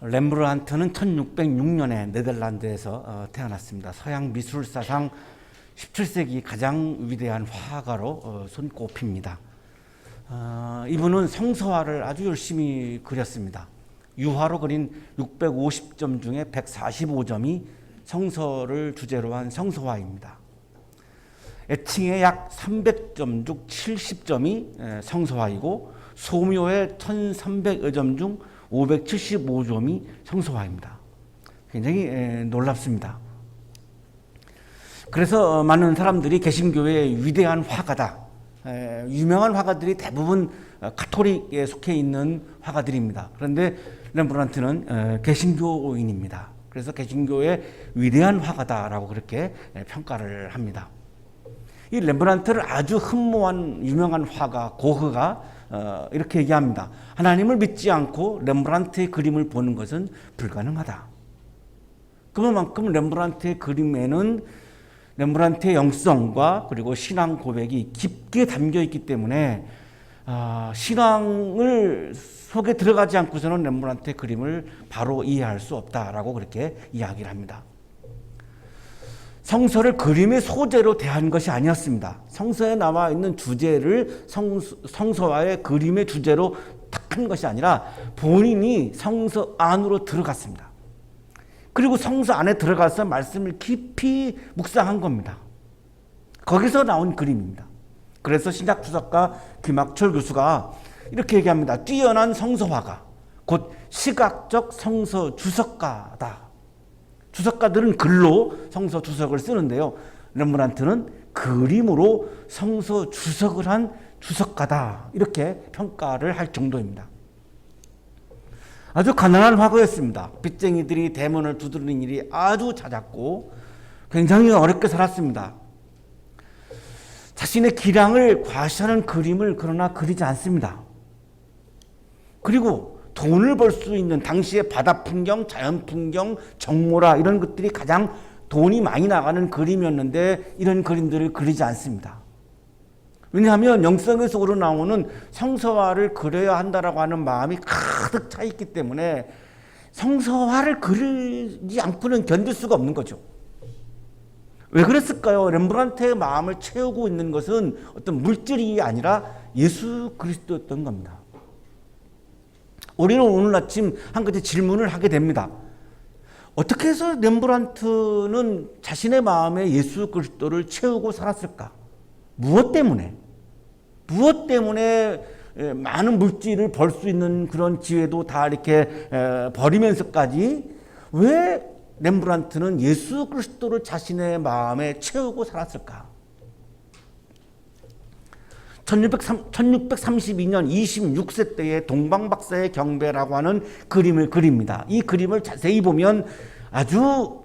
렘브란트는 1606년에 네덜란드에서 태어났습니다. 서양 미술사상 17세기 가장 위대한 화가로 손꼽힙니다. 이분은 성서화를 아주 열심히 그렸습니다. 유화로 그린 650점 중에 145점이 성서를 주제로 한 성서화입니다. 애칭의 약 300점 중 70점이 성서화이고 소묘의 1300여 점 중 575점이 성서화입니다. 굉장히 놀랍습니다. 그래서 많은 사람들이 개신교의 위대한 화가다. 유명한 화가들이 대부분 가톨릭에 속해 있는 화가들입니다. 그런데 렘브란트는 개신교인입니다. 그래서 개신교의 위대한 화가다라고 그렇게 평가를 합니다. 이 렘브란트를 아주 흠모한 유명한 화가 고흐가 이렇게 얘기합니다. 하나님을 믿지 않고 렘브란트의 그림을 보는 것은 불가능하다. 그만큼 렘브란트의 그림에는 렘브란트의 영성과 그리고 신앙 고백이 깊게 담겨 있기 때문에 신앙을 속에 들어가지 않고서는 렘브란트의 그림을 바로 이해할 수 없다라고 그렇게 이야기를 합니다. 성서를 그림의 소재로 대한 것이 아니었습니다. 성서에 나와 있는 주제를 성서와의 그림의 주제로 탁한 것이 아니라 본인이 성서 안으로 들어갔습니다. 그리고 성서 안에 들어가서 말씀을 깊이 묵상한 겁니다. 거기서 나온 그림입니다. 그래서 신약주석가 김학철 교수가 이렇게 얘기합니다. 뛰어난 성서화가 곧 시각적 성서 주석가다. 주석가들은 글로 성서 주석을 쓰는데요. 렘브란트는 그림으로 성서 주석을 한 주석가다. 이렇게 평가를 할 정도입니다. 아주 가난한 화가였습니다. 빚쟁이들이 대문을 두드리는 일이 아주 잦았고 굉장히 어렵게 살았습니다. 자신의 기량을 과시하는 그림을 그러나 그리지 않습니다. 그리고 돈을 벌 수 있는 당시의 바다 풍경, 자연 풍경, 정모라 이런 것들이 가장 돈이 많이 나가는 그림이었는데 이런 그림들을 그리지 않습니다. 왜냐하면 영성에서 우러나오는 성서화를 그려야 한다라고 하는 마음이 가득 차 있기 때문에 성서화를 그리지 않고는 견딜 수가 없는 거죠. 왜 그랬을까요? 렘브란트의 마음을 채우고 있는 것은 어떤 물질이 아니라 예수 그리스도였던 겁니다. 우리는 오늘 아침 한 가지 질문을 하게 됩니다. 어떻게 해서 렘브란트는 자신의 마음에 예수 그리스도를 채우고 살았을까? 무엇 때문에? 무엇 때문에 많은 물질을 벌 수 있는 그런 기회도 다 이렇게 버리면서까지 왜 렘브란트는 예수 그리스도를 자신의 마음에 채우고 살았을까? 1632년 26세 때의 동방박사의 경배라고 하는 그림을 그립니다. 이 그림을 자세히 보면 아주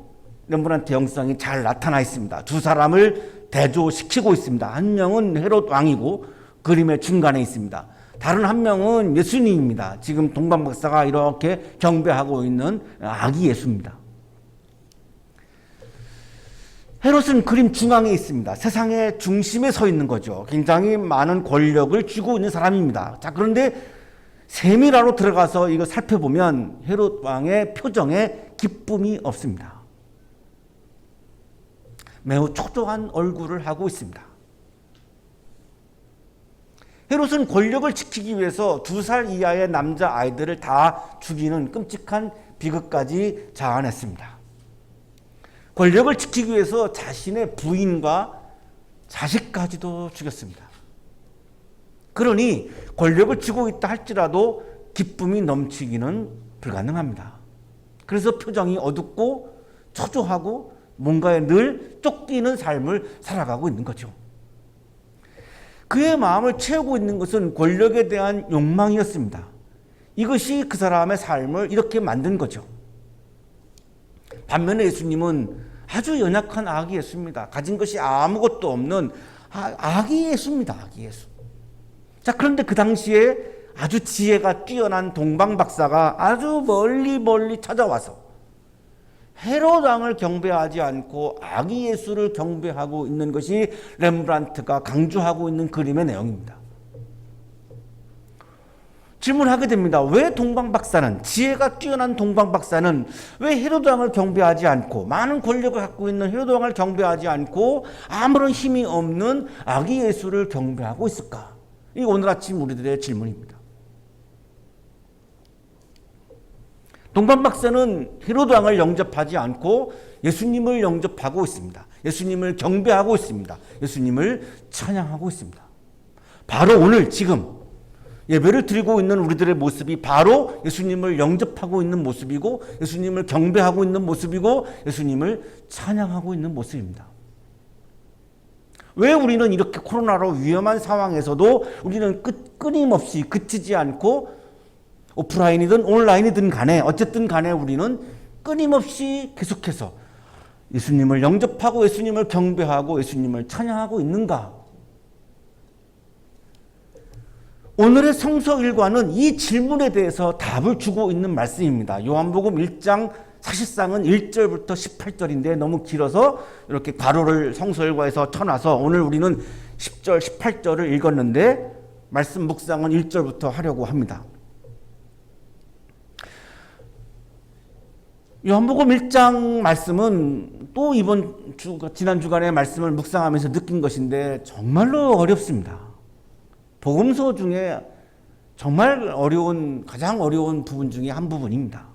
렘브란트 영성이 잘 나타나 있습니다. 두 사람을 대조시키고 있습니다. 한 명은 헤롯 왕이고 그림의 중간에 있습니다. 다른 한 명은 예수님입니다. 지금 동방박사가 이렇게 경배하고 있는 아기 예수입니다. 헤롯은 그림 중앙에 있습니다. 세상의 중심에 서 있는 거죠. 굉장히 많은 권력을 쥐고 있는 사람입니다. 자, 그런데 세밀하로 들어가서 이거 살펴보면 헤롯 왕의 표정에 기쁨이 없습니다. 매우 초조한 얼굴을 하고 있습니다. 헤롯은 권력을 지키기 위해서 2살 이하의 남자 아이들을 다 죽이는 끔찍한 비극까지 자아냈습니다. 권력을 지키기 위해서 자신의 부인과 자식까지도 죽였습니다. 그러니 권력을 쥐고 있다 할지라도 기쁨이 넘치기는 불가능합니다. 그래서 표정이 어둡고 초조하고 뭔가에 늘 쫓기는 삶을 살아가고 있는 거죠. 그의 마음을 채우고 있는 것은 권력에 대한 욕망이었습니다. 이것이 그 사람의 삶을 이렇게 만든 거죠. 반면에 예수님은 아주 연약한 아기 예수입니다. 가진 것이 아무것도 없는 아기 예수입니다. 아기 예수. 자, 그런데 그 당시에 아주 지혜가 뛰어난 동방박사가 아주 멀리 찾아와서 헤롯 왕을 경배하지 않고 아기 예수를 경배하고 있는 것이 렘브란트가 강조하고 있는 그림의 내용입니다. 질문하게 됩니다. 왜 동방박사는, 지혜가 뛰어난 동방박사는 왜 헤로드 왕을 경배하지 않고, 많은 권력을 갖고 있는 헤로드 왕을 경배하지 않고 아무런 힘이 없는 아기 예수를 경배하고 있을까? 이 오늘 아침 우리들의 질문입니다. 동방박사는 헤로드 왕을 영접하지 않고 예수님을 영접하고 있습니다. 예수님을 경배하고 있습니다. 예수님을 찬양하고 있습니다. 바로 오늘 지금 예배를 드리고 있는 우리들의 모습이 바로 예수님을 영접하고 있는 모습이고, 예수님을 경배하고 있는 모습이고, 예수님을 찬양하고 있는 모습입니다. 왜 우리는 이렇게 코로나로 위험한 상황에서도 우리는 끊임없이 그치지 않고, 오프라인이든 온라인이든 간에 어쨌든 간에 우리는 끊임없이 계속해서 예수님을 영접하고 예수님을 경배하고 예수님을 찬양하고 있는가? 오늘의 성서 일과는 이 질문에 대해서 답을 주고 있는 말씀입니다. 요한복음 1장 사실상은 1절부터 18절인데 너무 길어서 이렇게 괄호를 성서 일과에서 쳐놔서 오늘 우리는 10절, 18절을 읽었는데 말씀 묵상은 1절부터 하려고 합니다. 요한복음 1장 말씀은 또 지난 주간의 말씀을 묵상하면서 느낀 것인데 정말로 어렵습니다. 복음서 중에 정말 가장 어려운 부분 중에 한 부분입니다.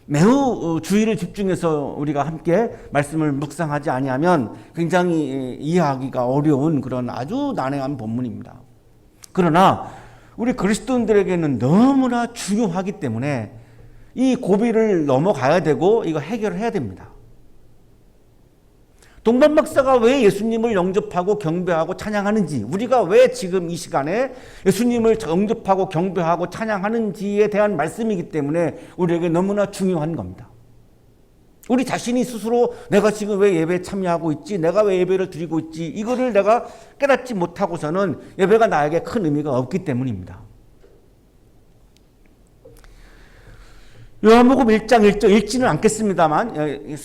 매우 주의를 집중해서 우리가 함께 말씀을 묵상하지 아니하면 굉장히 이해하기가 어려운 그런 아주 난해한 본문입니다. 그러나 우리 그리스도인들에게는 너무나 중요하기 때문에 이 고비를 넘어가야 되고 이거 해결해야 됩니다. 동방박사가 왜 예수님을 영접하고 경배하고 찬양하는지, 우리가 왜 지금 이 시간에 예수님을 영접하고 경배하고 찬양하는지에 대한 말씀이기 때문에 우리에게 너무나 중요한 겁니다. 우리 자신이 스스로 내가 지금 왜 예배에 참여하고 있지, 내가 왜 예배를 드리고 있지, 이거를 내가 깨닫지 못하고서는 예배가 나에게 큰 의미가 없기 때문입니다. 요한복음 1장 1절 읽지는 않겠습니다만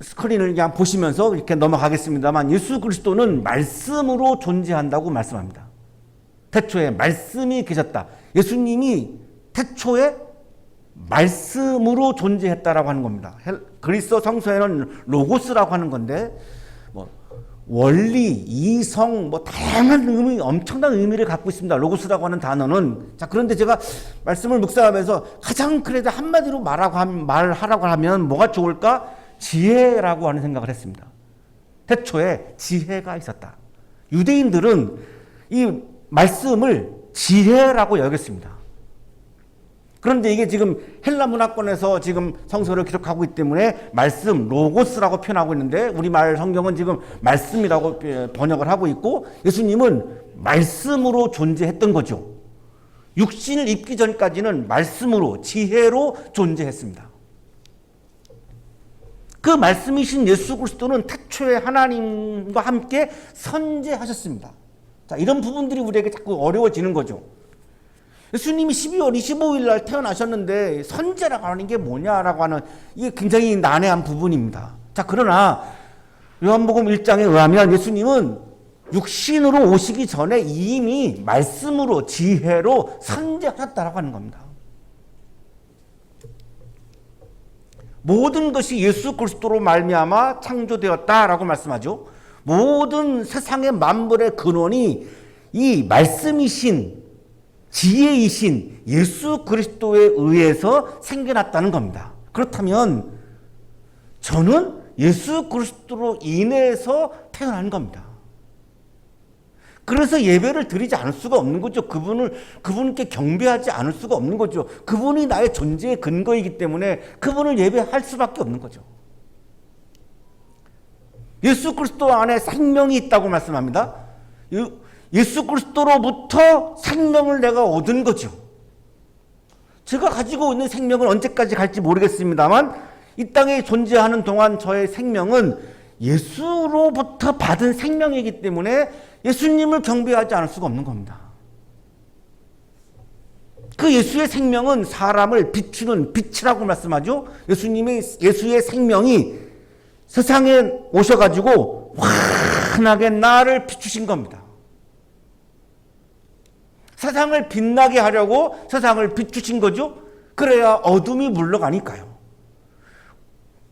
스크린을 그냥 보시면서 이렇게 넘어가겠습니다만, 예수 그리스도는 말씀으로 존재한다고 말씀합니다. 태초에 말씀이 계셨다. 예수님이 태초에 말씀으로 존재했다라고 하는 겁니다. 그리스도 성서에는 로고스라고 하는 건데, 원리, 이성, 다양한 의미, 엄청난 의미를 갖고 있습니다. 로고스라고 하는 단어는. 자, 그런데 제가 말씀을 묵상하면서 가장 그래도 한마디로 말하라고 하면 뭐가 좋을까? 지혜라고 하는 생각을 했습니다. 태초에 지혜가 있었다. 유대인들은 이 말씀을 지혜라고 여겼습니다. 그런데 이게 지금 헬라 문화권에서 지금 성서를 기록하고 있기 때문에 말씀, 로고스라고 표현하고 있는데 우리말 성경은 지금 말씀이라고 번역을 하고 있고, 예수님은 말씀으로 존재했던 거죠. 육신을 입기 전까지는 말씀으로, 지혜로 존재했습니다. 그 말씀이신 예수 그리스도는 태초에 하나님과 함께 선재하셨습니다. 자, 이런 부분들이 우리에게 자꾸 어려워지는 거죠. 예수님이 12월 25일 날 태어나셨는데 선재라고 하는 게 뭐냐라고 하는, 이게 굉장히 난해한 부분입니다. 자, 그러나 요한복음 1장에 의하면 예수님은 육신으로 오시기 전에 이미 말씀으로, 지혜로 선재하셨다라고 하는 겁니다. 모든 것이 예수 그리스도로 말미암아 창조되었다라고 말씀하죠. 모든 세상의 만물의 근원이 이 말씀이신, 지혜이신 예수 그리스도에 의해서 생겨났다는 겁니다. 그렇다면 저는 예수 그리스도로 인해서 태어난 겁니다. 그래서 예배를 드리지 않을 수가 없는 거죠. 그분께 경배하지 않을 수가 없는 거죠. 그분이 나의 존재의 근거이기 때문에 그분을 예배할 수밖에 없는 거죠. 예수 그리스도 안에 생명이 있다고 말씀합니다. 예수 그리스도로부터 생명을 내가 얻은 거죠. 제가 가지고 있는 생명은 언제까지 갈지 모르겠습니다만 이 땅에 존재하는 동안 저의 생명은 예수로부터 받은 생명이기 때문에 예수님을 경배하지 않을 수가 없는 겁니다. 그 예수의 생명은 사람을 비추는 빛이라고 말씀하죠. 예수의 생명이 세상에 오셔가지고 환하게 나를 비추신 겁니다. 세상을 빛나게 하려고 세상을 비추신 거죠. 그래야 어둠이 물러가니까요.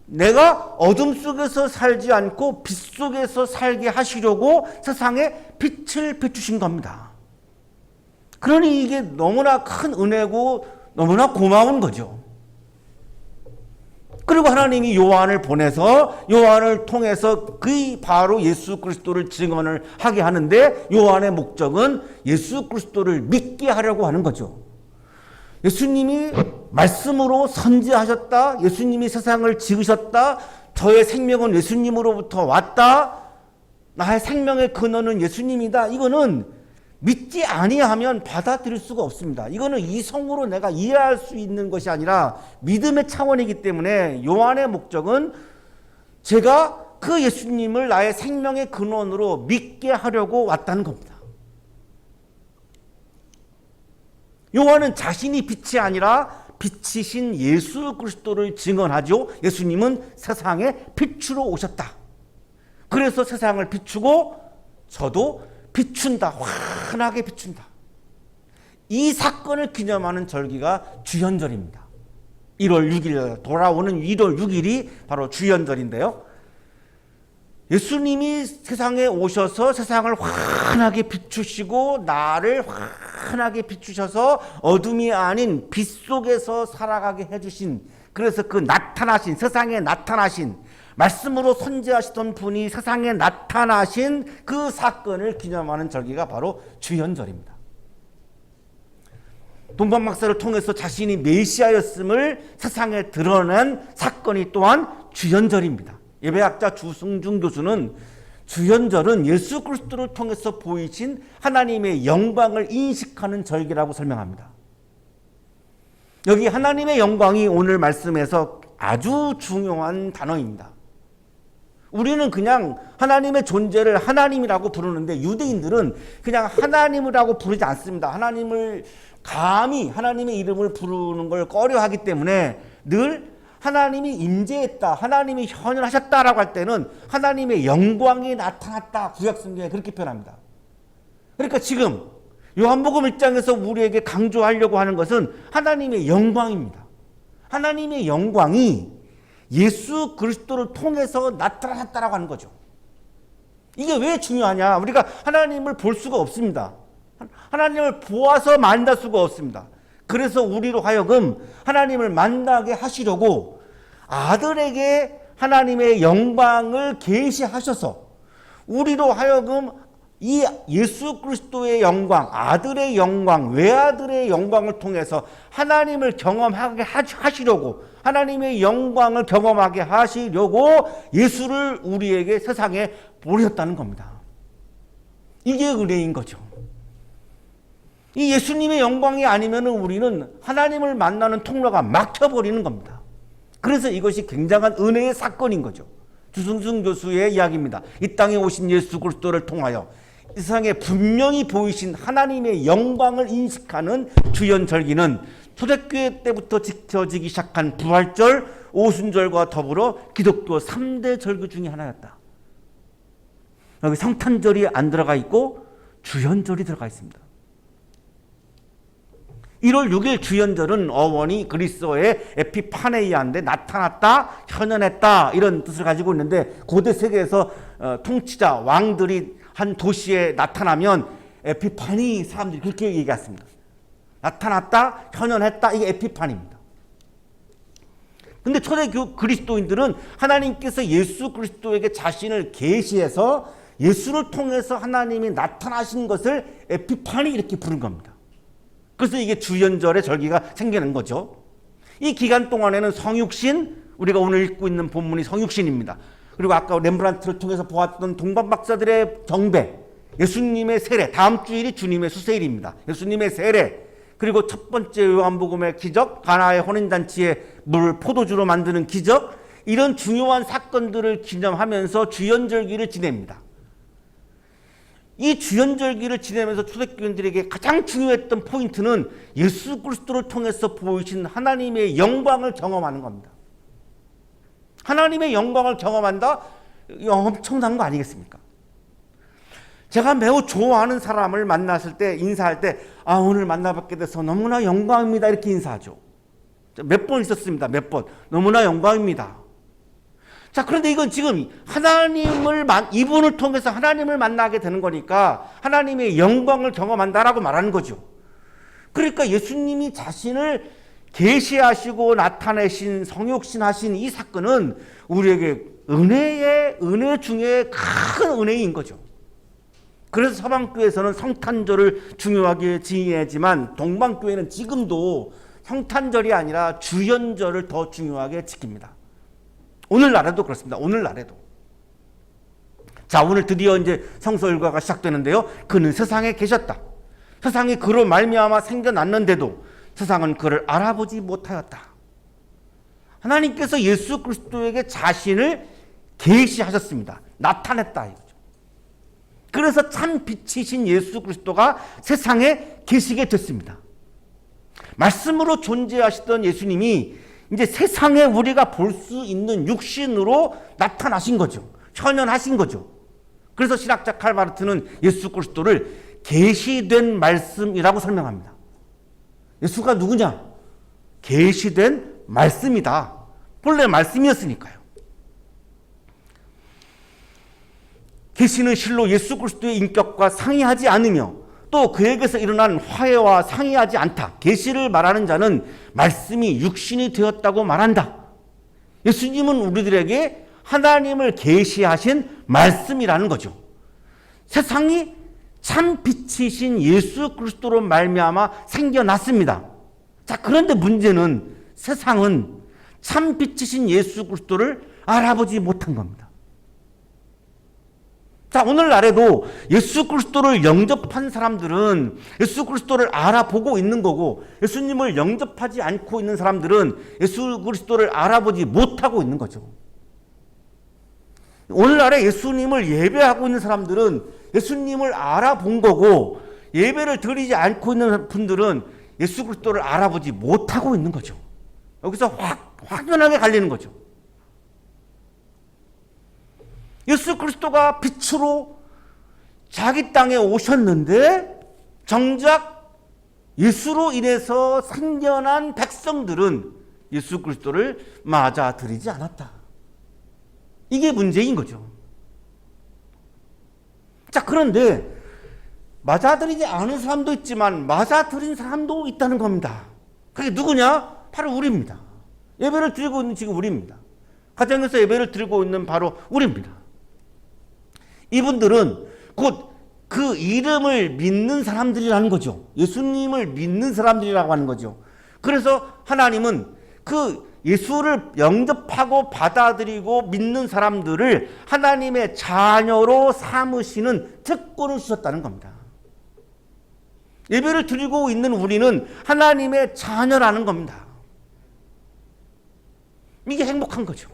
내가 어둠 속에서 살지 않고 빛 속에서 살게 하시려고 세상에 빛을 비추신 겁니다. 그러니 이게 너무나 큰 은혜고 너무나 고마운 거죠. 그리고 하나님이 요한을 보내서 요한을 통해서 그 바로 예수 그리스도를 증언을 하게 하는데, 요한의 목적은 예수 그리스도를 믿게 하려고 하는 거죠. 예수님이 말씀으로 선지하셨다. 예수님이 세상을 지으셨다. 저의 생명은 예수님으로부터 왔다. 나의 생명의 근원은 예수님이다. 이거는 믿지 아니하면 받아들일 수가 없습니다. 이거는 이성으로 내가 이해할 수 있는 것이 아니라 믿음의 차원이기 때문에 요한의 목적은 제가 그 예수님을 나의 생명의 근원으로 믿게 하려고 왔다는 겁니다. 요한은 자신이 빛이 아니라 빛이신 예수 그리스도를 증언하죠. 예수님은 세상에 빛으로 오셨다. 그래서 세상을 비추고 저도 비춘다. 환하게 비춘다. 이 사건을 기념하는 절기가 주현절입니다. 1월 6일, 돌아오는 1월 6일이 바로 주현절인데요. 예수님이 세상에 오셔서 세상을 환하게 비추시고 나를 환하게 비추셔서 어둠이 아닌 빛 속에서 살아가게 해주신, 그래서 그 나타나신, 세상에 나타나신, 말씀으로 선지하시던 분이 세상에 나타나신 그 사건을 기념하는 절기가 바로 주현절입니다. 동방박사를 통해서 자신이 메시아였음을 세상에 드러낸 사건이 또한 주현절입니다. 예배학자 주승중 교수는 주현절은 예수 그리스도를 통해서 보이신 하나님의 영광을 인식하는 절기라고 설명합니다. 여기 하나님의 영광이 오늘 말씀에서 아주 중요한 단어입니다. 우리는 그냥 하나님의 존재를 하나님이라고 부르는데 유대인들은 그냥 하나님이라고 부르지 않습니다. 하나님을 감히 하나님의 이름을 부르는 걸 꺼려하기 때문에 늘 하나님이 임재했다, 하나님이 현현하셨다라고 할 때는 하나님의 영광이 나타났다, 구약성경에 그렇게 표현합니다. 그러니까 지금 요한복음 1장에서 우리에게 강조하려고 하는 것은 하나님의 영광입니다. 하나님의 영광이 예수 그리스도를 통해서 나타났다라고 하는 거죠. 이게 왜 중요하냐? 우리가 하나님을 볼 수가 없습니다. 하나님을 보아서 만날 수가 없습니다. 그래서 우리로 하여금 하나님을 만나게 하시려고 아들에게 하나님의 영광을 계시하셔서 우리로 하여금 이 예수 그리스도의 영광, 아들의 영광, 외아들의 영광을 통해서 하나님을 경험하게 하시려고, 하나님의 영광을 경험하게 하시려고 예수를 우리에게 세상에 보내셨다는 겁니다. 이게 은혜인 거죠. 이 예수님의 영광이 아니면 우리는 하나님을 만나는 통로가 막혀버리는 겁니다. 그래서 이것이 굉장한 은혜의 사건인 거죠. 주승중 교수의 이야기입니다. 이 땅에 오신 예수 그리스도를 통하여 이 세상에 분명히 보이신 하나님의 영광을 인식하는 주현절기는 초대교회 때부터 지켜지기 시작한 부활절, 오순절과 더불어 기독교 3대 절기 중에 하나였다. 여기 성탄절이 안 들어가 있고 주현절이 들어가 있습니다. 1월 6일 주현절은 어원이 그리스어의 에피파네이아인데 나타났다, 현현했다 이런 뜻을 가지고 있는데, 고대 세계에서 통치자, 왕들이 한 도시에 나타나면 에피파니 사람들이 그렇게 얘기했습니다. 나타났다, 현현했다, 이게 에피파니입니다. 근데 초대 그리스도인들은 하나님께서 예수 그리스도에게 자신을 계시해서 예수를 통해서 하나님이 나타나신 것을 에피파니 이렇게 부른 겁니다. 그래서 이게 주현절의 절기가 생기는 거죠. 이 기간 동안에는 성육신, 우리가 오늘 읽고 있는 본문이 성육신입니다. 그리고 아까 렘브란트를 통해서 보았던 동방박사들의 경배, 예수님의 세례, 다음 주일이 주님의 수세일입니다. 예수님의 세례, 그리고 첫 번째 요한복음의 기적, 가나의 혼인잔치에 물 포도주로 만드는 기적, 이런 중요한 사건들을 기념하면서 주현절기를 지냅니다. 이 주현절기를 지내면서 초대교인들에게 가장 중요했던 포인트는 예수 그리스도를 통해서 보이신 하나님의 영광을 경험하는 겁니다. 하나님의 영광을 경험한다? 이거 엄청난 거 아니겠습니까? 제가 매우 좋아하는 사람을 만났을 때, 인사할 때, 오늘 만나뵙게 돼서 너무나 영광입니다. 이렇게 인사하죠. 몇 번 있었습니다. 몇 번. 너무나 영광입니다. 자, 그런데 이건 지금 이분을 통해서 하나님을 만나게 되는 거니까 하나님의 영광을 경험한다라고 말하는 거죠. 그러니까 예수님이 자신을 계시하시고 나타내신 성육신하신 이 사건은 우리에게 은혜 중에 큰 은혜인 거죠. 그래서 서방교회에서는 성탄절을 중요하게 지내지만 동방교회는 지금도 성탄절이 아니라 주연절을 더 중요하게 지킵니다. 오늘날에도 그렇습니다. 오늘날에도. 자, 오늘 드디어 이제 성서 일과가 시작되는데요. 그는 세상에 계셨다. 세상이 그로 말미암아 생겨났는데도 세상은 그를 알아보지 못하였다. 하나님께서 예수 그리스도에게 자신을 계시하셨습니다. 나타냈다 이거죠. 그래서 참 빛이신 예수 그리스도가 세상에 계시게 됐습니다. 말씀으로 존재하시던 예수님이 이제 세상에 우리가 볼 수 있는 육신으로 나타나신 거죠. 현현하신 거죠. 그래서 신학자 칼바르트는 예수 그리스도를 계시된 말씀이라고 설명합니다. 예수가 누구냐? 계시된 말씀이다. 본래 말씀이었으니까요. 계시는 실로 예수 그리스도의 인격과 상이하지 않으며 또 그에게서 일어난 화해와 상이하지 않다. 계시를 말하는 자는 말씀이 육신이 되었다고 말한다. 예수님은 우리들에게 하나님을 계시하신 말씀이라는 거죠. 세상이 참 빛이신 예수 그리스도로 말미암아 생겨났습니다. 자, 그런데 문제는 세상은 참 빛이신 예수 그리스도를 알아보지 못한 겁니다. 자, 오늘날에도 예수 그리스도를 영접한 사람들은 예수 그리스도를 알아보고 있는 거고, 예수님을 영접하지 않고 있는 사람들은 예수 그리스도를 알아보지 못하고 있는 거죠. 오늘날에 예수님을 예배하고 있는 사람들은 예수님을 알아본 거고, 예배를 드리지 않고 있는 분들은 예수 그리스도를 알아보지 못하고 있는 거죠. 여기서 확연하게 갈리는 거죠. 예수 그리스도가 빛으로 자기 땅에 오셨는데 정작 예수로 인해서 생겨난 백성들은 예수 그리스도를 맞아들이지 않았다. 이게 문제인 거죠. 자, 그런데 맞아들이지 않은 사람도 있지만 맞아들인 사람도 있다는 겁니다. 그게 누구냐? 바로 우리입니다. 예배를 드리고 있는 지금 우리입니다. 가정에서 예배를 드리고 있는 바로 우리입니다. 이분들은 곧 그 이름을 믿는 사람들이라는 거죠. 예수님을 믿는 사람들이라고 하는 거죠. 그래서 하나님은 그 예수를 영접하고 받아들이고 믿는 사람들을 하나님의 자녀로 삼으시는 특권을 주셨다는 겁니다. 예배를 드리고 있는 우리는 하나님의 자녀라는 겁니다. 이게 행복한 거죠.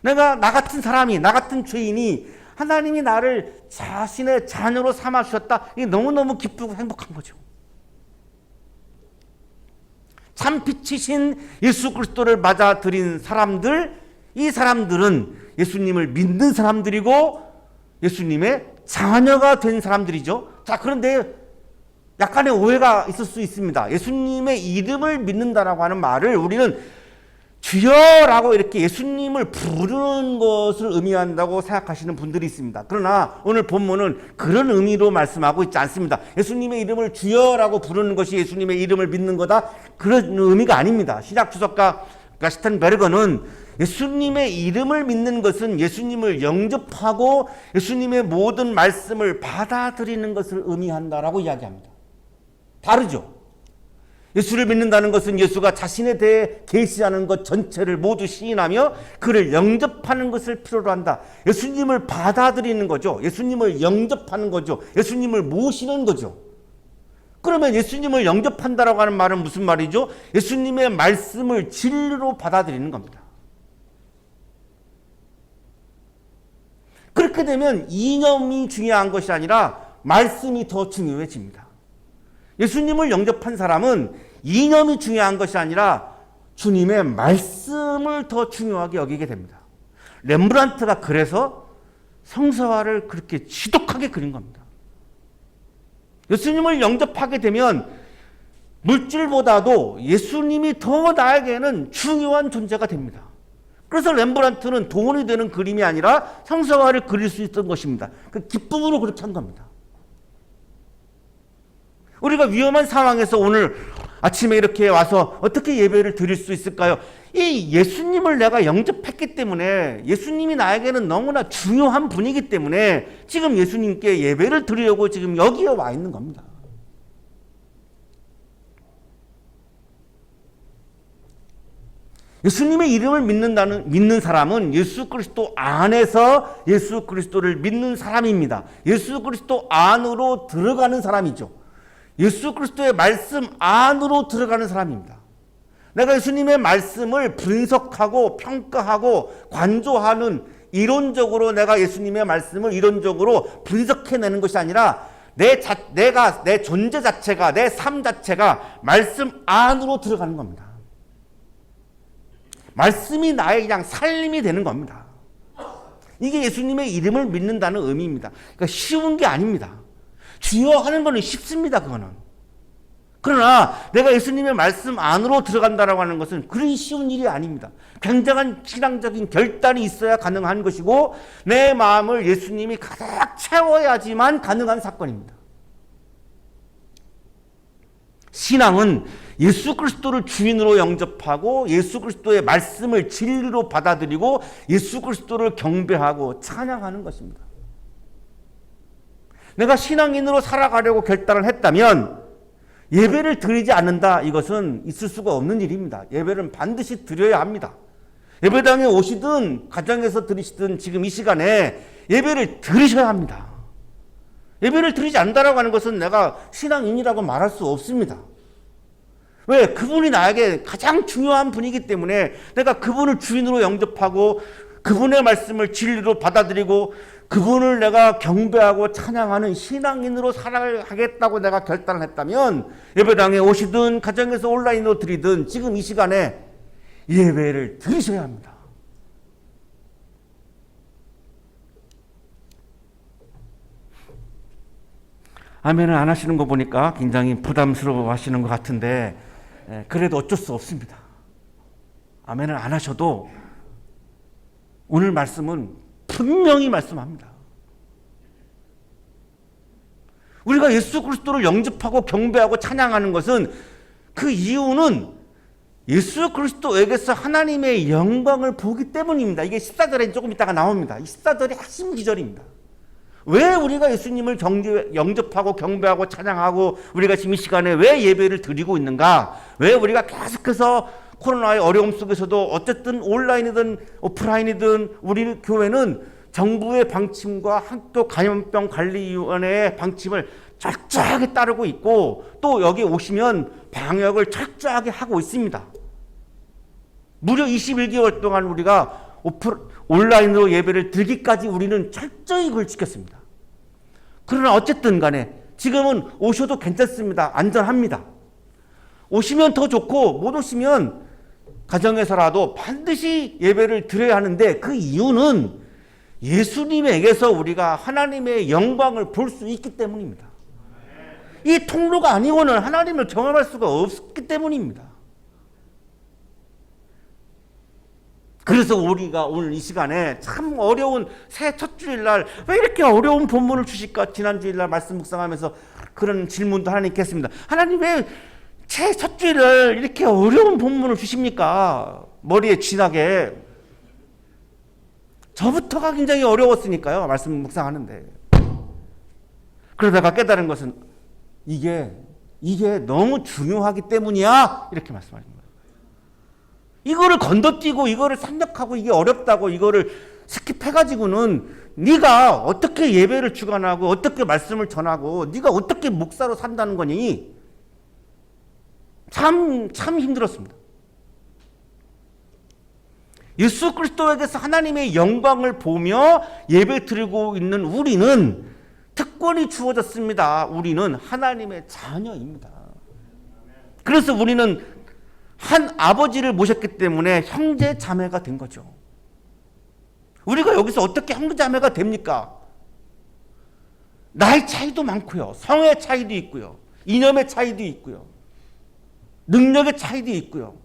나 같은 사람이, 나 같은 죄인이 하나님이 나를 자신의 자녀로 삼아 주셨다. 이게 너무너무 기쁘고 행복한 거죠. 참 빛이신 예수 그리스도를 맞아들인 사람들, 이 사람들은 예수님을 믿는 사람들이고 예수님의 자녀가 된 사람들이죠. 자, 그런데 약간의 오해가 있을 수 있습니다. 예수님의 이름을 믿는다라고 하는 말을 우리는 주여라고 이렇게 예수님을 부르는 것을 의미한다고 생각하시는 분들이 있습니다. 그러나 오늘 본문은 그런 의미로 말씀하고 있지 않습니다. 예수님의 이름을 주여라고 부르는 것이 예수님의 이름을 믿는 거다, 그런 의미가 아닙니다. 신약 주석가 스텐베르거는 예수님의 이름을 믿는 것은 예수님을 영접하고 예수님의 모든 말씀을 받아들이는 것을 의미한다라고 이야기합니다. 다르죠. 예수를 믿는다는 것은 예수가 자신에 대해 계시하는 것 전체를 모두 시인하며 그를 영접하는 것을 필요로 한다. 예수님을 받아들이는 거죠. 예수님을 영접하는 거죠. 예수님을 모시는 거죠. 그러면 예수님을 영접한다라고 하는 말은 무슨 말이죠? 예수님의 말씀을 진리로 받아들이는 겁니다. 그렇게 되면 이념이 중요한 것이 아니라 말씀이 더 중요해집니다. 예수님을 영접한 사람은 이념이 중요한 것이 아니라 주님의 말씀을 더 중요하게 여기게 됩니다. 렘브란트가 그래서 성서화를 그렇게 지독하게 그린 겁니다. 예수님을 영접하게 되면 물질보다도 예수님이 더 나에게는 중요한 존재가 됩니다. 그래서 렘브란트는 돈이 되는 그림이 아니라 성서화를 그릴 수 있던 것입니다. 그 기쁨으로 그렇게 한 겁니다. 우리가 위험한 상황에서 오늘 아침에 이렇게 와서 어떻게 예배를 드릴 수 있을까요? 이 예수님을 내가 영접했기 때문에 예수님이 나에게는 너무나 중요한 분이기 때문에 지금 예수님께 예배를 드리려고 지금 여기에 와 있는 겁니다. 예수님의 이름을 믿는 사람은 예수 그리스도 안에서 예수 그리스도를 믿는 사람입니다. 예수 그리스도 안으로 들어가는 사람이죠. 예수 그리스도의 말씀 안으로 들어가는 사람입니다. 내가 예수님의 말씀을 분석하고 평가하고 관조하는 이론적으로 내가 예수님의 말씀을 이론적으로 분석해내는 것이 아니라 내 존재 자체가 내 삶 자체가 말씀 안으로 들어가는 겁니다. 말씀이 나의 그냥 살림이 되는 겁니다. 이게 예수님의 이름을 믿는다는 의미입니다. 그러니까 쉬운 게 아닙니다. 주여 하는 거는 쉽습니다. 그거는. 그러나 내가 예수님의 말씀 안으로 들어간다라고 하는 것은 그리 쉬운 일이 아닙니다. 굉장한 신앙적인 결단이 있어야 가능한 것이고 내 마음을 예수님이 가득 채워야지만 가능한 사건입니다. 신앙은 예수 그리스도를 주인으로 영접하고 예수 그리스도의 말씀을 진리로 받아들이고 예수 그리스도를 경배하고 찬양하는 것입니다. 내가 신앙인으로 살아가려고 결단을 했다면 예배를 드리지 않는다, 이것은 있을 수가 없는 일입니다. 예배는 반드시 드려야 합니다. 예배당에 오시든 가정에서 드리시든 지금 이 시간에 예배를 드리셔야 합니다. 예배를 드리지 않는다라고 하는 것은 내가 신앙인이라고 말할 수 없습니다. 왜? 그분이 나에게 가장 중요한 분이기 때문에 내가 그분을 주인으로 영접하고 그분의 말씀을 진리로 받아들이고 그분을 내가 경배하고 찬양하는 신앙인으로 살아가겠다고 내가 결단을 했다면 예배당에 오시든 가정에서 온라인으로 드리든 지금 이 시간에 예배를 드리셔야 합니다. 아멘을 안 하시는 거 보니까 굉장히 부담스러워 하시는 것 같은데 그래도 어쩔 수 없습니다. 아멘을 안 하셔도 오늘 말씀은 분명히 말씀합니다. 우리가 예수 그리스도를 영접하고 경배하고 찬양하는 것은 그 이유는 예수 그리스도에게서 하나님의 영광을 보기 때문입니다. 이게 14절에 조금 있다가 나옵니다. 이 14절이 핵심 기절입니다. 왜 우리가 예수님을 영접하고 경배하고 찬양하고 우리가 지금 이 시간에 왜 예배를 드리고 있는가? 왜 우리가 계속해서 코로나의 어려움 속에서도 어쨌든 온라인이든 오프라인이든 우리 교회는 정부의 방침과 학교 감염병 관리위원회의 방침을 철저하게 따르고 있고 또 여기 오시면 방역을 철저하게 하고 있습니다. 무려 21개월 동안 우리가 온라인으로 예배를 드리기까지 우리는 철저히 그걸 지켰습니다. 그러나 어쨌든 간에 지금은 오셔도 괜찮습니다. 안전합니다. 오시면 더 좋고 못 오시면 가정에서라도 반드시 예배를 드려야 하는데 그 이유는 예수님에게서 우리가 하나님의 영광을 볼 수 있기 때문입니다. 이 통로가 아니고는 하나님을 경험할 수가 없기 때문입니다. 그래서 우리가 오늘 이 시간에 참 어려운 새해 첫 주일날 왜 이렇게 어려운 본문을 주실까? 지난 주일날 말씀 묵상하면서 그런 질문도 하나님께 했습니다. 하나님 왜 새해 첫 주일날 이렇게 어려운 본문을 주십니까? 머리에 쥐나게. 저부터가 굉장히 어려웠으니까요. 말씀 묵상하는데. 그러다가 깨달은 것은 이게 너무 중요하기 때문이야. 이렇게 말씀하신 거예요. 이거를 건너뛰고 이거를 생략하고 이게 어렵다고 이거를 스킵해가지고는 네가 어떻게 예배를 주관하고 어떻게 말씀을 전하고 네가 어떻게 목사로 산다는 거니? 참 힘들었습니다. 예수 그리스도에게서 하나님의 영광을 보며 예배 드리고 있는 우리는 특권이 주어졌습니다. 우리는 하나님의 자녀입니다. 그래서 우리는 한 아버지를 모셨기 때문에 형제 자매가 된 거죠. 우리가 여기서 어떻게 형제자매가 됩니까? 나이 차이도 많고요. 성의 차이도 있고요. 이념의 차이도 있고요. 능력의 차이도 있고요.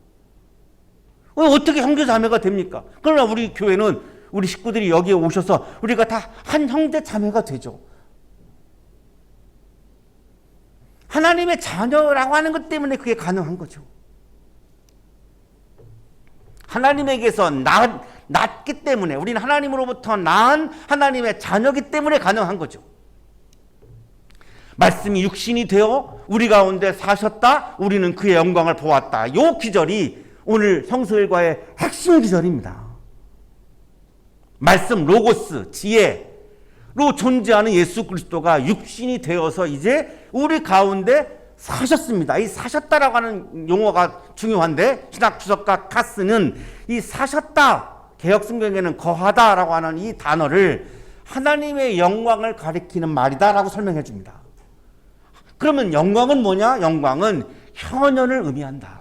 어떻게 형제자매가 됩니까? 그러나 우리 교회는 우리 식구들이 여기에 오셔서 우리가 다 한 형제자매가 되죠. 하나님의 자녀라고 하는 것 때문에 그게 가능한 거죠. 하나님에게서 낳기 때문에, 우리는 하나님으로부터 낳은 하나님의 자녀이기 때문에 가능한 거죠. 말씀이 육신이 되어 우리 가운데 사셨다. 우리는 그의 영광을 보았다. 이 기절이 오늘 성서일과의 핵심 기절입니다. 말씀, 로고스, 지혜로 존재하는 예수 그리스도가 육신이 되어서 이제 우리 가운데 사셨습니다. 이 사셨다라고 하는 용어가 중요한데, 신학 주석가 카스는 이 사셨다, 개역 성경에는 거하다라고 하는 이 단어를 하나님의 영광을 가리키는 말이다라고 설명해 줍니다. 그러면 영광은 뭐냐? 영광은 현현을 의미한다.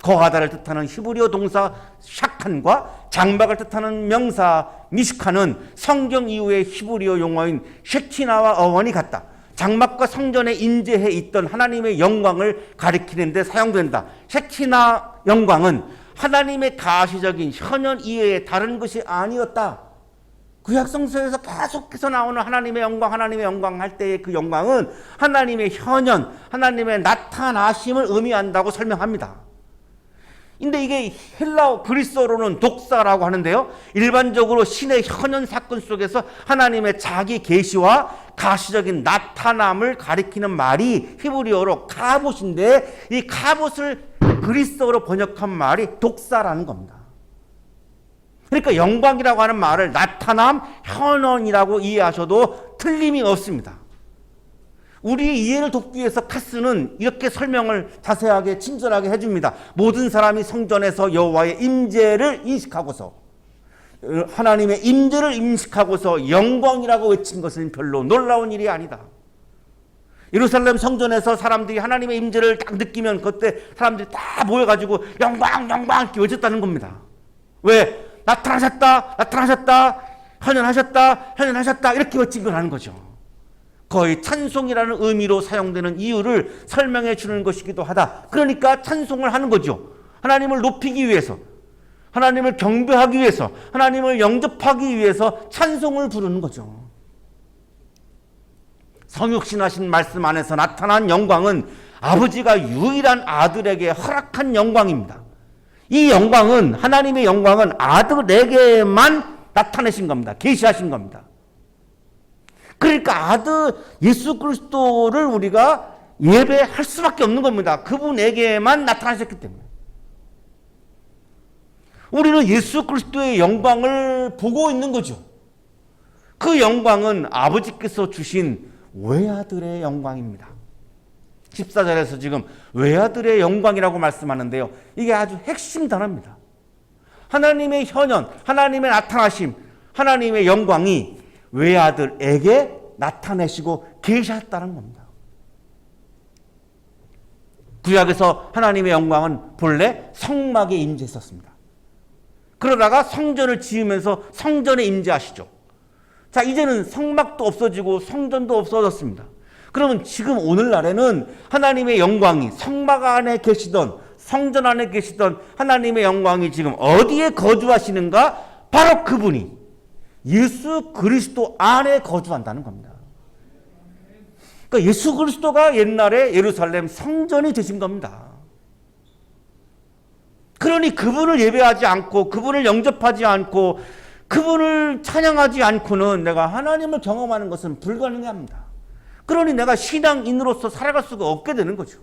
거하다를 뜻하는 히브리어 동사 샤칸과 장막을 뜻하는 명사 미시카는 성경 이후의 히브리어 용어인 셰키나와 어원이 같다. 장막과 성전에 임재해 있던 하나님의 영광을 가리키는 데 사용된다. 셰키나 영광은 하나님의 가시적인 현현 이외의 다른 것이 아니었다. 구약성서에서 계속해서 나오는 하나님의 영광 할 때의 그 영광은 하나님의 현현, 하나님의 나타나심을 의미한다고 설명합니다. 근데 이게 헬라어 그리스어로는 독사라고 하는데요. 일반적으로 신의 현현 사건 속에서 하나님의 자기 계시와 가시적인 나타남을 가리키는 말이 히브리어로 카봇인데, 이 카봇을 그리스어로 번역한 말이 독사라는 겁니다. 그러니까 영광이라고 하는 말을 나타남, 현원이라고 이해하셔도 틀림이 없습니다. 우리의 이해를 돕기 위해서 카스는 이렇게 설명을 자세하게 친절하게 해줍니다. 모든 사람이 성전에서 여호와의 임재를 인식하고서, 하나님의 임재를 인식하고서 영광이라고 외친 것은 별로 놀라운 일이 아니다. 예루살렘 성전에서 사람들이 하나님의 임재를 딱 느끼면 그때 사람들이 다 모여가지고 영광 이렇게 외쳤다는 겁니다. 왜? 나타나셨다, 현현하셨다 이렇게 외친 거라는 거죠. 거의 찬송이라는 의미로 사용되는 이유를 설명해 주는 것이기도 하다. 그러니까 찬송을 하는 거죠. 하나님을 높이기 위해서, 하나님을 경배하기 위해서, 하나님을 영접하기 위해서 찬송을 부르는 거죠. 성육신하신 말씀 안에서 나타난 영광은 아버지가 유일한 아들에게 허락한 영광입니다. 이 영광은, 하나님의 영광은 아들에게만 나타내신 겁니다. 계시하신 겁니다. 그러니까 아들 예수 그리스도를 우리가 예배할 수밖에 없는 겁니다. 그분에게만 나타나셨기 때문에. 우리는 예수 그리스도의 영광을 보고 있는 거죠. 그 영광은 아버지께서 주신 외아들의 영광입니다. 14절에서 지금 외아들의 영광이라고 말씀하는데요. 이게 아주 핵심 단어입니다. 하나님의 현현, 하나님의 나타나심, 하나님의 영광이 외아들에게 나타내시고 계셨다는 겁니다. 구약에서 하나님의 영광은 본래 성막에 임재했었습니다. 그러다가 성전을 지으면서 성전에 임재하시죠. 자, 이제는 성막도 없어지고 성전도 없어졌습니다. 그러면 지금 오늘날에는 하나님의 영광이 성막 안에 계시던, 성전 안에 계시던 하나님의 영광이 지금 어디에 거주하시는가? 바로 그분이 예수 그리스도 안에 거주한다는 겁니다. 그러니까 예수 그리스도가 옛날에 예루살렘 성전이 되신 겁니다. 그러니 그분을 예배하지 않고, 그분을 영접하지 않고, 그분을 찬양하지 않고는 내가 하나님을 경험하는 것은 불가능합니다. 그러니 내가 신앙인으로서 살아갈 수가 없게 되는 거죠.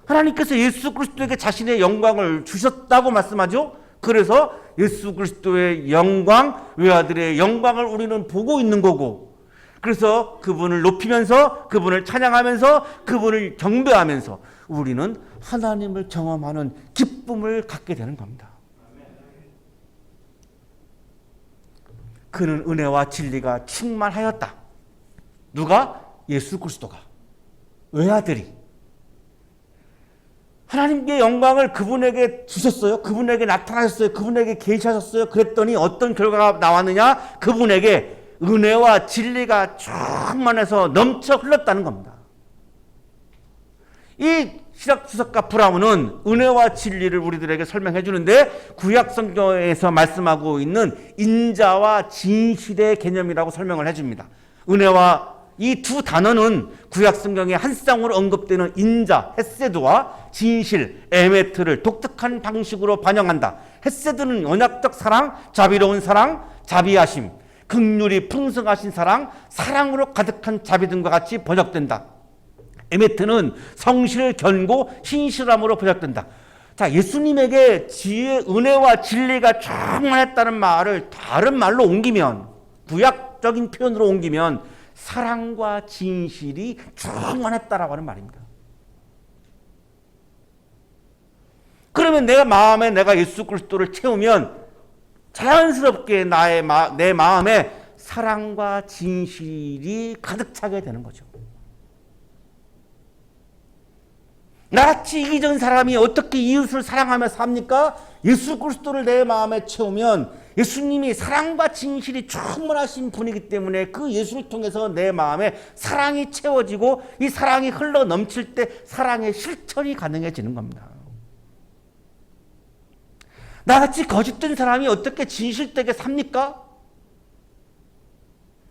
하나님께서 예수 그리스도에게 자신의 영광을 주셨다고 말씀하죠. 그래서 예수 그리스도의 영광, 외아들의 영광을 우리는 보고 있는 거고, 그래서 그분을 높이면서, 그분을 찬양하면서, 그분을 경배하면서 우리는 하나님을 경험하는 기쁨을 갖게 되는 겁니다. 그는 은혜와 진리가 충만하였다. 누가? 예수 그리스도가. 외아들이. 하나님께 영광을 그분에게 주셨어요. 그분에게 나타나셨어요. 그분에게 계시하셨어요. 그랬더니 어떤 결과가 나왔느냐? 그분에게 은혜와 진리가 충만해서 넘쳐 흘렀다는 겁니다. 이 시락 주석가 브라운은 은혜와 진리를 우리들에게 설명해 주는데 구약 성경에서 말씀하고 있는 인자와 진실의 개념이라고 설명을 해줍니다. 은혜와 이 두 단어는 구약 성경에 한 쌍으로 언급되는 인자, 헤세드와 진실, 에메트를 독특한 방식으로 반영한다. 헤세드는 언약적 사랑, 자비로운 사랑, 자비하심, 긍휼이 풍성하신 사랑, 사랑으로 가득한 자비 등과 같이 번역된다. 에메트는 성실, 견고, 신실함으로 번역된다. 자, 예수님에게 지혜, 은혜와 진리가 충만했다는 말을 다른 말로 옮기면, 구약적인 표현으로 옮기면 사랑과 진실이 충만했다라고 하는 말입니다. 그러면 내가 예수 그리스도를 채우면 자연스럽게 내 마음에 사랑과 진실이 가득 차게 되는 거죠. 나같이 이기적인 사람이 어떻게 이웃을 사랑하며 삽니까? 예수 그리스도를 내 마음에 채우면 예수님이 사랑과 진실이 충만하신 분이기 때문에 그 예수를 통해서 내 마음에 사랑이 채워지고 이 사랑이 흘러 넘칠 때 사랑의 실천이 가능해지는 겁니다. 나같이 거짓된 사람이 어떻게 진실되게 삽니까?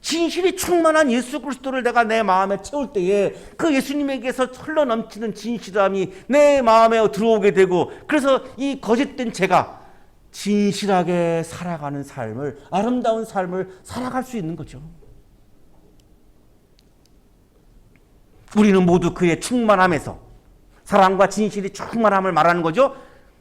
진실이 충만한 예수 그리스도를 내가 내 마음에 채울 때에 그 예수님에게서 흘러넘치는 진실함이 내 마음에 들어오게 되고, 그래서 이 거짓된 제가 진실하게 살아가는 삶을, 아름다운 삶을 살아갈 수 있는 거죠. 우리는 모두 그의 충만함에서, 사랑과 진실이 충만함을 말하는 거죠.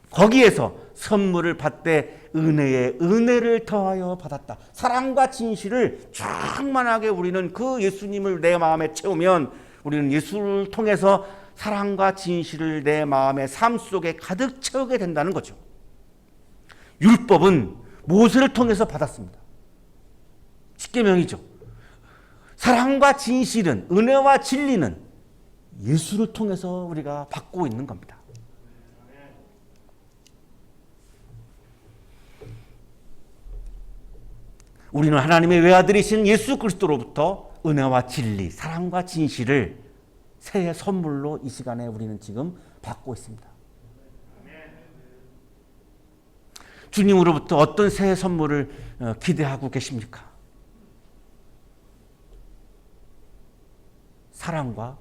거기에서 선물을 받되 은혜를 더하여 받았다. 사랑과 진실을 충만하게 우리는 그 예수님을 내 마음에 채우면 우리는 예수를 통해서 사랑과 진실을 내 마음의 삶 속에 가득 채우게 된다는 거죠. 율법은 모세를 통해서 받았습니다. 십계명이죠. 사랑과 진실은, 은혜와 진리는 예수를 통해서 우리가 받고 있는 겁니다. 우리는 하나님의 외아들이신 예수 그리스도로부터 은혜와 진리, 사랑과 진실을 새해 선물로 이 시간에 우리는 지금 받고 있습니다. 주님으로부터 어떤 새해 선물을 기대하고 계십니까? 사랑과,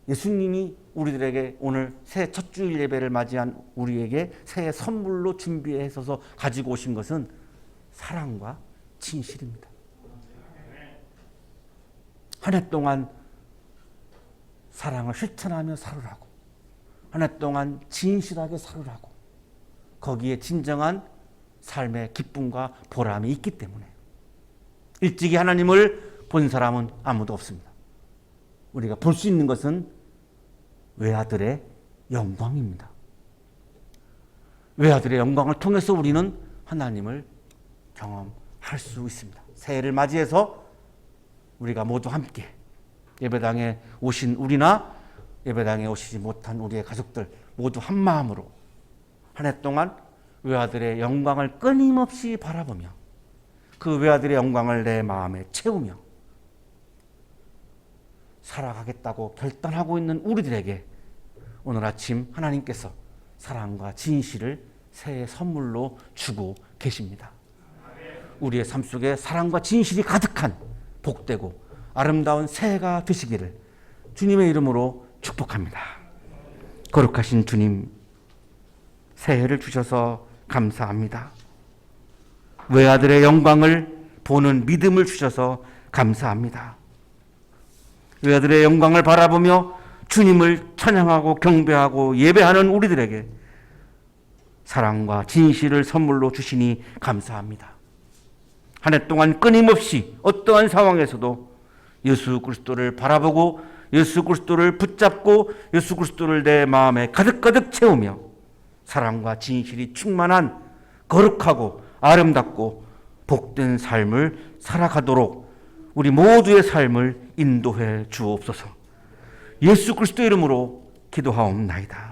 예수님이 우리들에게 오늘 새해 첫 주일 예배를 맞이한 우리에게 새해 선물로 준비해서 가지고 오신 것은 사랑과 진실입니다. 한 해 동안 사랑을 실천하며 살으라고, 한 해 동안 진실하게 살으라고, 거기에 진정한 삶의 기쁨과 보람이 있기 때문에. 일찍이 하나님을 본 사람은 아무도 없습니다. 우리가 볼 수 있는 것은 외아들의 영광입니다. 외아들의 영광을 통해서 우리는 하나님을 경험할 수 있습니다. 새해를 맞이해서 우리가 모두 함께 예배당에 오신 우리나 예배당에 오시지 못한 우리의 가족들 모두 한 마음으로 한 해 동안 외아들의 영광을 끊임없이 바라보며 그 외아들의 영광을 내 마음에 채우며 살아가겠다고 결단하고 있는 우리들에게 오늘 아침 하나님께서 사랑과 진실을 새해 선물로 주고 계십니다. 우리의 삶 속에 사랑과 진실이 가득한 복되고 아름다운 새해가 되시기를 주님의 이름으로 축복합니다. 거룩하신 주님, 새해를 주셔서 감사합니다. 외아들의 영광을 보는 믿음을 주셔서 감사합니다. 외아들의 영광을 바라보며 주님을 찬양하고 경배하고 예배하는 우리들에게 사랑과 진실을 선물로 주시니 감사합니다. 한 해 동안 끊임없이 어떠한 상황에서도 예수 그리스도를 바라보고 예수 그리스도를 붙잡고 예수 그리스도를 내 마음에 가득가득 채우며 사랑과 진실이 충만한 거룩하고 아름답고 복된 삶을 살아가도록 우리 모두의 삶을 인도해 주옵소서. 예수 그리스도 이름으로 기도하옵나이다.